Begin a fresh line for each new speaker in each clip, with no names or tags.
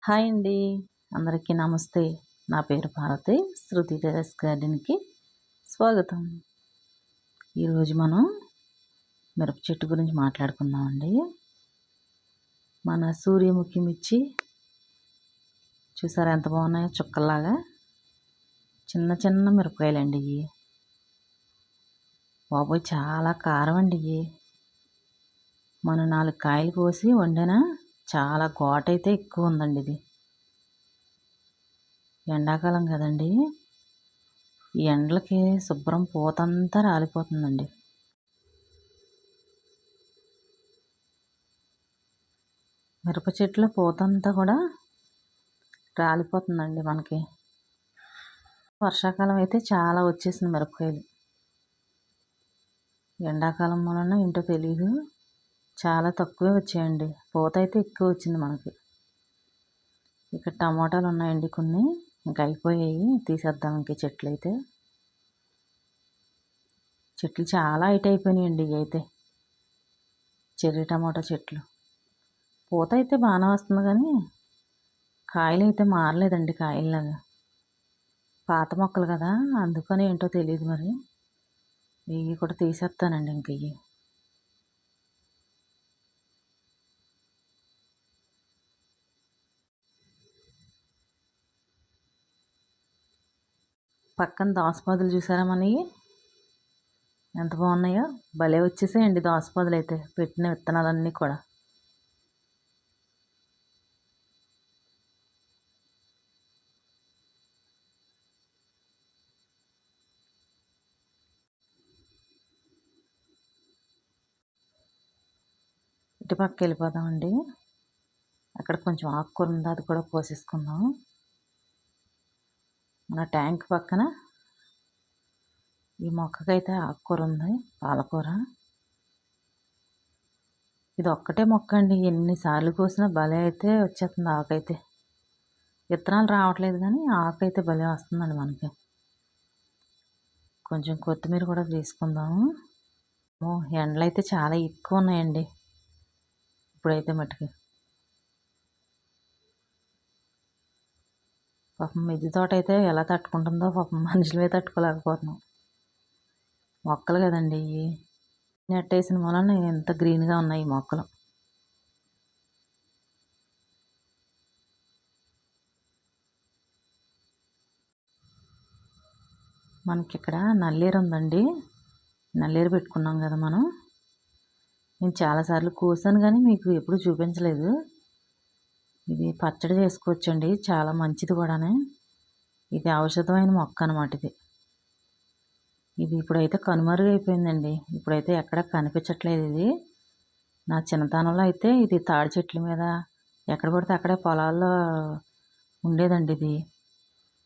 Hi అండి. అందరికీ నమస్తే. నా పేరు భారతి. శృతి టెర్రస్ గార్డెన్‌కి స్వాగతం. ఈరోజు మనం మిరప చెట్టు గురించి మాట్లాడుకుందామండి. మన సూర్యముఖి మిర్చి చూసారా ఎంత బాగున్నాయో చుక్కల్లాగా. చిన్న చిన్న మిరపకాయలండి ఇయి. బాబోయ్! చాలా కారం అండి ఇయి. మనం 4 కాయలు కోసి వండినా చాలా ఘాటైతే ఎక్కువ ఉందండి ఇది. ఎండాకాలం కదండీ! ఈ ఎండలకి శుభ్రం పూతంతా రాలిపోతుందండి. మిరప చెట్లో పూతంతా కూడా రాలిపోతుందండి మనకి. వర్షాకాలం అయితే చాలా వచ్చేసింది మిరపకాయలు. ఎండాకాలం వలన ఏంటో తెలీదు, చాలా తక్కువే వచ్చాయండి. పూత అయితే ఎక్కువ వచ్చింది మనకి. ఇక్కడ టమాటాలు ఉన్నాయండి కొన్ని, ఇంకా అయిపోయాయి, తీసేద్దాం ఇంక చెట్లు అయితే. చెట్లు చాలా హైట్ అయిపోయినాయండి ఇవి అయితే. చెర్రీ టమాటా చెట్లు. పూత అయితే బాగానే వస్తుంది కానీ కాయలు అయితే మారలేదండి కాయల్లాగా. పాత మొక్కలు కదా, అందుకని ఏంటో తెలియదు మరి. ఇవి కూడా తీసేస్తానండి ఇంక ఇవి. పక్కన దోసపాదులు చూసారా మనవి ఎంత బాగున్నాయో. భలే వచ్చేసాయండి దోసపాదులు అయితే, పెట్టిన విత్తనాలన్నీ కూడా. ఇటు పక్క వెళ్ళిపోదామండి. అక్కడ కొంచెం ఆకుకూర ఉంది, అది కూడా కోసేసుకుందాం. మన ట్యాంక్ పక్కన ఈ మొక్కకైతే ఆకుకూర ఉంది, పాలకూర. ఇది ఒక్కటే మొక్క అండి, ఎన్నిసార్లు కోసినా భలే అయితే వచ్చేస్తుంది ఆకైతే. విత్తనాలు రావట్లేదు కానీ ఆకైతే భలే వస్తుందండి మనకి. కొంచెం కొత్తిమీర కూడా తీసుకుందాము. ఎండలు అయితే చాలా ఎక్కువ ఉన్నాయండి ఇప్పుడైతే మట్టుకి. పాపం మిద్దె తోట అయితే ఎలా తట్టుకుంటుందో పాపం, మనుషులమే తట్టుకోలేకపోతున్నాం. మొక్కలు కదండి ఇవి, నెట్ వేసిన మూలన ఎంత గ్రీన్గా ఉన్నాయి ఈ మొక్కలు. మనకి ఇక్కడ నల్లేరు ఉందండి, నల్లేరు పెట్టుకున్నాం కదా మనం. నేను చాలాసార్లు కోసాను కానీ మీకు ఎప్పుడు చూపించలేదు. ఇది పచ్చడి చేసుకోవచ్చండి, చాలా మంచిది కూడానే. ఇది ఔషధమైన మొక్క అన్నమాట ఇది. ఇది ఇప్పుడైతే కనుమరుగైపోయిందండి, ఇప్పుడైతే ఎక్కడ కనిపించట్లేదు ఇది. నా చిన్నతనంలో అయితే ఇది తాడి చెట్ల మీద ఎక్కడ పడితే అక్కడే పొలాల్లో ఉండేదండి ఇది.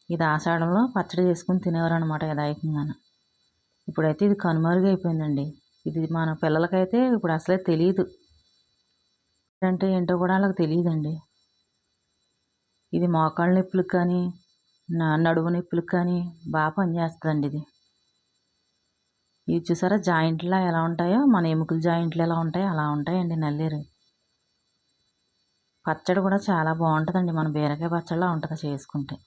ఇది ఆషాఢంలో పచ్చడి చేసుకుని తినేవారు అనమాట యథాయికంగాను. ఇప్పుడైతే ఇది కనుమరుగైపోయిందండి. ఇది మన పిల్లలకైతే ఇప్పుడు అసలే తెలియదు అంటే ఏంటో కూడా వాళ్ళకి తెలియదండి. ఇది మోకాళ్ళ నొప్పులకు కానీ నడుము నొప్పులకు కానీ బాగా పనిచేస్తుందండి ఇది. ఇది చూసారా జాయింట్లా ఎలా ఉంటాయో, మన ఎముకల జాయింట్లు ఎలా ఉంటాయో అలా ఉంటాయండి నల్లేరు. పచ్చడి కూడా చాలా బాగుంటుందండి, మన బీరకాయ పచ్చడిలా ఉంటుంది చేసుకుంటే.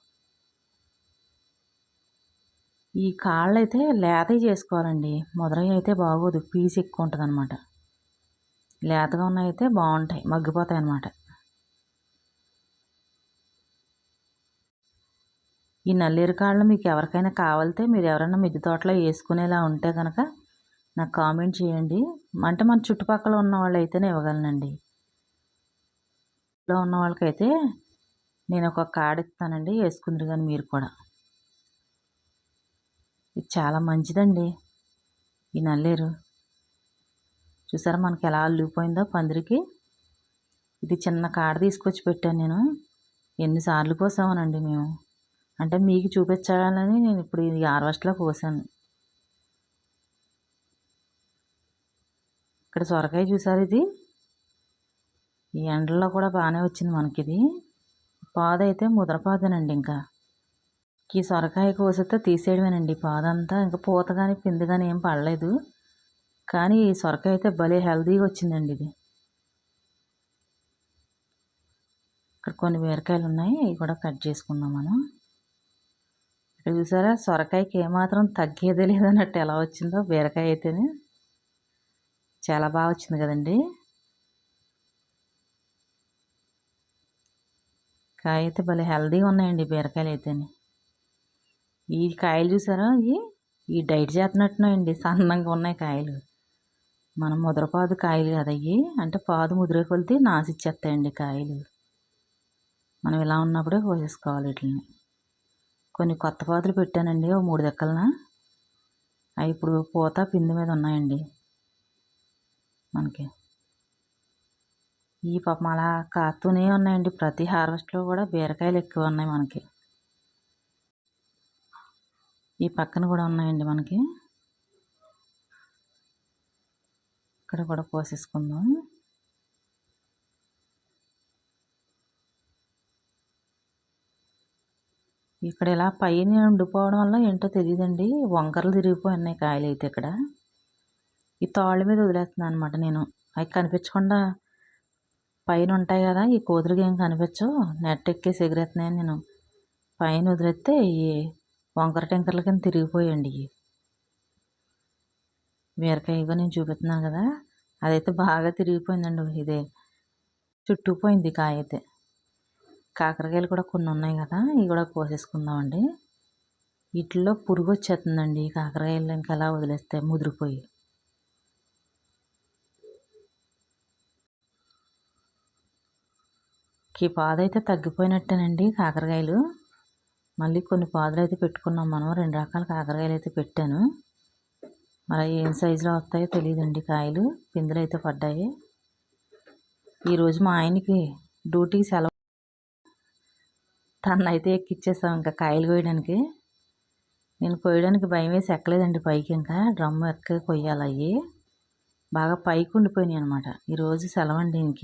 ఈ కాళ్ళు అయితే లేతవి చేసుకోవాలండి, ముదరవి అయితే బాగోదు, పీసు ఎక్కువ ఉంటుంది అనమాట. లేతగా ఉన్నాయి అయితే బాగుంటాయి, మగ్గిపోతాయి అన్నమాట. ఈ నల్లేరు కాళ్ళు మీకు ఎవరికైనా కావాలితే, మీరు ఎవరైనా మిద్దె తోటలో వేసుకునేలా ఉంటే కనుక నాకు కామెంట్ చేయండి. అంటే మన చుట్టుపక్కల ఉన్న వాళ్ళు అయితేనే ఇవ్వగలనండి. ఇంట్లో ఉన్న వాళ్ళకైతే నేను ఒక కార్డు ఇస్తానండి, వేసుకుందరు కానీ మీరు కూడా. ఇది చాలా మంచిదండి ఈ నల్లేరు. చూసారా మనకి ఎలా అల్లుకుపోయిందో పందిరికి. ఇది చిన్న కాడ తీసుకొచ్చి పెట్టాను నేను, ఎన్నిసార్లు కోసామోనండి మేము. అంటే మీకు చూపించాలని నేను ఇప్పుడు ఇది హార్వెస్ట్లో కోసాను. ఇక్కడ సొరకాయ చూసారు, ఇది ఈ ఎండల్లో కూడా బాగానే వచ్చింది మనకి. ఇది పాదైతే ముద్రపాదేనండి. ఇంకా ఈ సొరకాయ కోసితే తీసేయడమేనండి పాదంతా. ఇంకా పూత కానీ పిండి కానీ ఏం పడలేదు, కానీ ఈ సొరకాయ అయితే భలే హెల్తీగా వచ్చిందండి ఇది. ఇక్కడ కొన్ని బీరకాయలు ఉన్నాయి, ఇవి కూడా కట్ చేసుకుందాం మనం. ఇక్కడ చూసారా సొరకాయకి ఏమాత్రం తగ్గేదే లేదన్నట్టు ఎలా వచ్చిందో బీరకాయ అయితేనే చాలా బాగా వచ్చింది కదండి. కాయ అయితే భలే హెల్దీగా ఉన్నాయండి బీరకాయలు అయితేనే. ఈ కాయలు చూసారా ఈ డైట్ చేస్తున్నట్టున్నాయండి, సన్నంగా ఉన్నాయి కాయలు. మనం ముద్రపాదు కాయలు కదా అవి, అంటే పాదు ముదిరే కొలితే నాసిచ్చేస్తాయండి కాయలు. మనం ఇలా ఉన్నప్పుడే కోసేసుకోవాలి వీటిని. కొన్ని కొత్త పాదులు పెట్టానండి, ఓ 3 దెక్కలన. అవి ఇప్పుడు పూత పిండి మీద ఉన్నాయండి మనకి. ఈ పాపం అలా కాస్తూనే ఉన్నాయండి, ప్రతి హార్వెస్ట్లో కూడా బీరకాయలు ఎక్కువ ఉన్నాయి మనకి. ఈ పక్కన కూడా ఉన్నాయండి మనకి, ఇక్కడ కూడా కోసేసుకుందాం. ఇక్కడ ఇలా పైన ఉండిపోవడం వల్ల ఏంటో తెలియదండి, వంకరలు తిరిగిపోయి ఉన్నాయి కాయలు అయితే. ఇక్కడ ఈ తాళ్ళ మీద వదిలేస్తున్నాను అనమాట నేను, అవి కనిపించకుండా పైన ఉంటాయి కదా, ఈ కోతులకి ఏం కనిపించవు, నెట్ ఎక్కేసి ఎగిరేస్తున్నాయని నేను పైన వదిలేస్తే ఈ వంకర టెంకర్ల కింద తిరిగిపోయండి. బీరకాయ ఇగో నేను చూపిస్తున్నాను కదా, అదైతే బాగా తిరిగిపోయిందండి. ఇదే చుట్టుకుపోయింది కాయ అయితే. కాకరకాయలు కూడా కొన్ని ఉన్నాయి కదా, ఇవి కూడా కోసేసుకుందామండి. వీటిల్లో పురుగు వచ్చేస్తుందండి ఈ కాకరకాయలు ఇంకా అలా వదిలేస్తే ముదిరిపోయి. ఈ పాదు అయితే తగ్గిపోయినట్టేనండి కాకరకాయలు. మళ్ళీ కొన్ని పాదులు అయితే పెట్టుకున్నాం మనం, 2 రకాల కాకరకాయలు అయితే పెట్టాను. మరి ఏం సైజులో వస్తాయో తెలియదండి కాయలు. పిందులు అయితే పడ్డాయి. ఈరోజు మా ఆయనకి డ్యూటీ సెలవు, తనైతే ఎక్కిచ్చేసాం ఇంకా కాయలు కోయడానికి. నేను కోయడానికి భయం వేసి ఎక్కలేదండి పైకి, ఇంకా డ్రమ్ము ఎక్క కొయ్యాలి. అవి బాగా పైకి ఉండిపోయినాయి అనమాట. ఈరోజు సెలవు అండి ఇంక.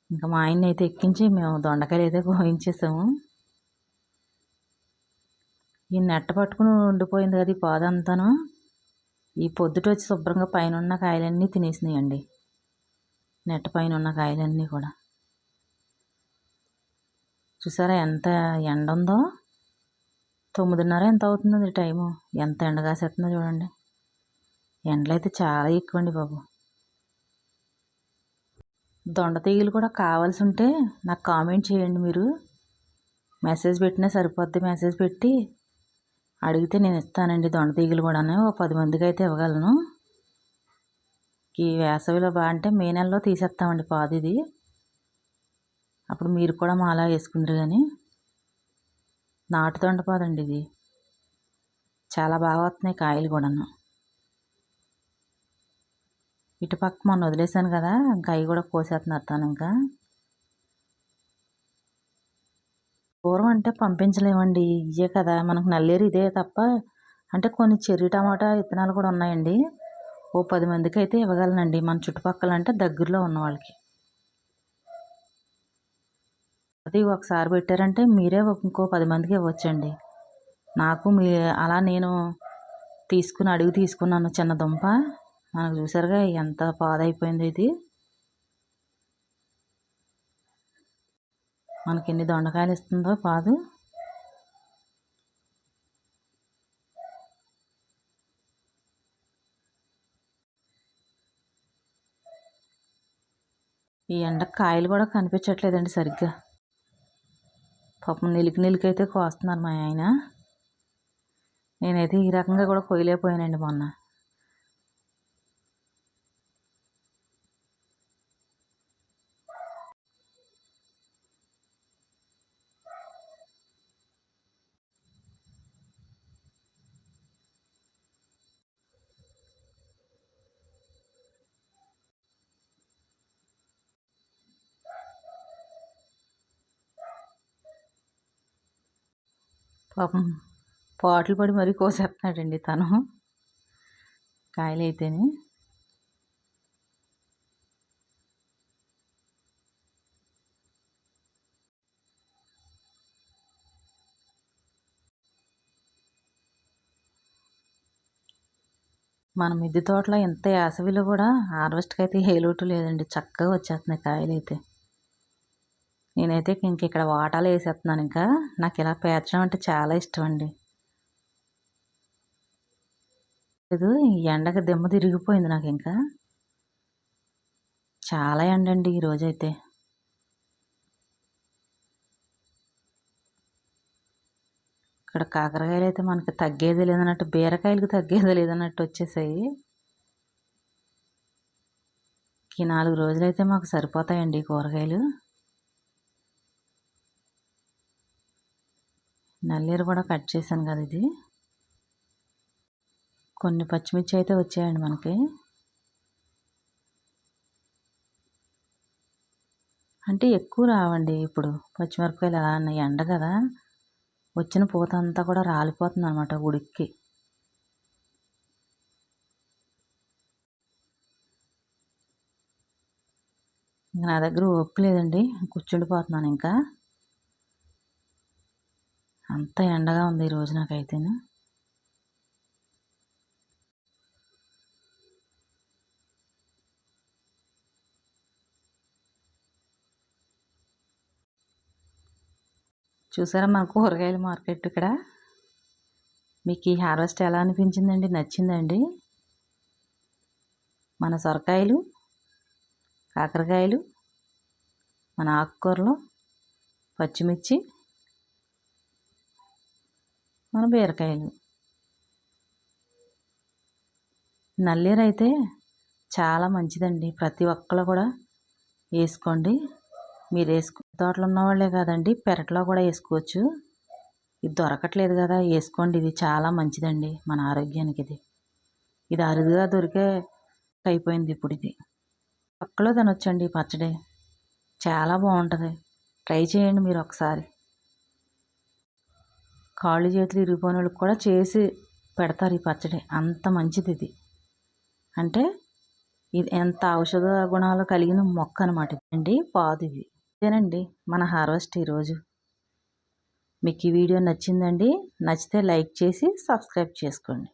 ఇంకా మా ఆయన్ని అయితే ఎక్కించి మేము దొండకాయలు అయితే కోయించేసాము. ఈ నెట్ట పట్టుకుని ఉండిపోయింది కదా ఈ పాదంతాను, ఈ పొద్దుట వచ్చి శుభ్రంగా పైన ఉన్న కాయలన్నీ తినేసినాయండి, నెట్ట పైన ఉన్న కాయలన్నీ కూడా. చూసారా ఎంత ఎండ ఉందో, 9:30 ఎంత అవుతుందండి టైము, ఎంత ఎండ కాసేస్తుందో చూడండి. ఎండలు అయితే చాలా ఎక్కువ అండి బాబు. దొండ తీగలు కూడా కావాల్సి ఉంటే నాకు కామెంట్ చేయండి మీరు, మెసేజ్ పెట్టినా సరిపోద్ది. మెసేజ్ పెట్టి అడిగితే నేను ఇస్తానండి దొండ తీగలు కూడా, ఓ 10 మందికి అయితే ఇవ్వగలను. ఈ వేసవిలో అంటే మే నెలలో తీసేస్తామండి పాదు ఇది, అప్పుడు మీరు కూడా మాలా వేసుకుందరు. కానీ నాటు దొండపాదండి ఇది, చాలా బాగా వస్తున్నాయి కాయలు కూడాను. ఇటుపక్క మొన్న వదిలేసాను కదా, ఇంకా అవి కూడా కోసేస్తున్నారు తను. ఇంకా పూర్వం అంటే పంపించలేమండి, ఇవే కదా మనకు నల్లేరు ఇదే తప్ప. అంటే కొన్ని చెర్రీ టమాటా విత్తనాలు కూడా ఉన్నాయండి, ఓ 10 మందికి అయితే ఇవ్వగలనండి, మన చుట్టుపక్కల అంటే దగ్గరలో ఉన్న వాళ్ళకి. అది ఒకసారి పెట్టారంటే మీరే ఇంకో 10 మందికి ఇవ్వచ్చండి. నాకు అలా నేను అడుగు తీసుకున్నాను చిన్న దుంప. మనకు చూసారుగా ఎంత పాదైపోయింది ఇది. మనకి ఎన్ని దొండకాయలు ఇస్తుందో పాదు. ఈ ఎండకు కాయలు కూడా కనిపించట్లేదండి సరిగ్గా. పాపం నిలికైతే కోస్తున్నారు మా ఆయన. నేనైతే ఈ రకంగా కూడా కొయ్యలేకపోయానండి మొన్న. పాపం పాటలు పడి మరీ కోసేస్తున్నాడండి తను కాయలు అయితేనే. మన మిద్దె తోటలో ఎంత వేసవిలో కూడా హార్వెస్ట్కి అయితే ఏ లోటు లేదండి, చక్కగా వచ్చేస్తున్నాయి కాయలు అయితే. నేనైతే ఇంక ఇక్కడ వాటాలు వేసేస్తున్నాను. ఇంకా నాకు ఇలా పేర్చడం అంటే చాలా ఇష్టం అండి. లేదు, ఈ ఎండకి దిమ్మ తిరిగిపోయింది నాకు. ఇంకా చాలా ఎండండి ఈరోజైతే. ఇక్కడ కాకరకాయలు అయితే మనకి తగ్గేది లేదన్నట్టు, బీరకాయలకి తగ్గేది లేదన్నట్టు వచ్చేసాయి. ఈ 4 రోజులైతే మాకు సరిపోతాయండి కూరగాయలు. నల్లేరు కూడా కట్ చేశాను కదా. ఇది కొన్ని పచ్చిమిర్చి అయితే వచ్చాయండి మనకి. అంటే ఎక్కువ రావండి ఇప్పుడు పచ్చిమిరపకాయలు. అలా ఎండ కదా, వచ్చిన పూత అంతా కూడా రాలిపోతుంది అనమాట ఉడిక్కి. నా దగ్గర ఓపిక లేదండి, కూర్చుండిపోతున్నాను. ఇంకా అంత ఎండగా ఉంది ఈరోజు నాకైతేను. చూసారా మన కూరగాయల మార్కెట్ ఇక్కడ. మీకు ఈ హార్వెస్ట్ ఎలా అనిపించిందండి? నచ్చిందండి? మన సొరకాయలు, కాకరకాయలు, మన ఆకుకూరలు, పచ్చిమిర్చి, మన బీరకాయలు. నల్లేరు అయితే చాలా మంచిదండి. ప్రతి ఒక్కరు కూడా వేసుకోండి. మీరు తోటలు ఉన్న వాళ్ళే కాదండి, పెరట్లో కూడా వేసుకోవచ్చు. ఇది దొరకట్లేదు కదా, వేసుకోండి. ఇది చాలా మంచిదండి మన ఆరోగ్యానికి. ఇది అరుదుగా దొరికే అయిపోయింది ఇప్పుడు. ఇది పక్కలో తినొచ్చండి ఈ పచ్చడి. చాలా బాగుంటుంది. ట్రై చేయండి మీరు ఒకసారి. కాళ్ళు చేతులు ఇరిగిపోయిన వాళ్ళకి కూడా చేసి పెడతారు ఈ పచ్చడి. అంత మంచిది ఇది. అంటే ఇది ఎంత ఔషధ గుణాలు కలిగిన మొక్క అనమాట అండి. పాదు ఇది. ఇదేనండి మన హార్వెస్ట్ ఈరోజు. మీకు ఈ వీడియో నచ్చిందండి? నచ్చితే లైక్ చేసి సబ్స్క్రైబ్ చేసుకోండి.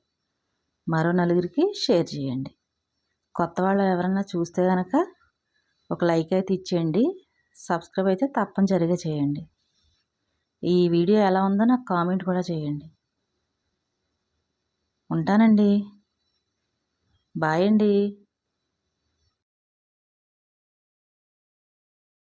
మరో నలుగురికి షేర్ చేయండి. కొత్త వాళ్ళు ఎవరన్నా చూస్తే కనుక ఒక లైక్ అయితే ఇచ్చేయండి. సబ్స్క్రైబ్ అయితే తప్పనిసరిగా చేయండి. ఈ వీడియో ఎలా ఉందో నాకు కామెంట్ కూడా చేయండి. ఉంటానండి. బాయ్ అండి.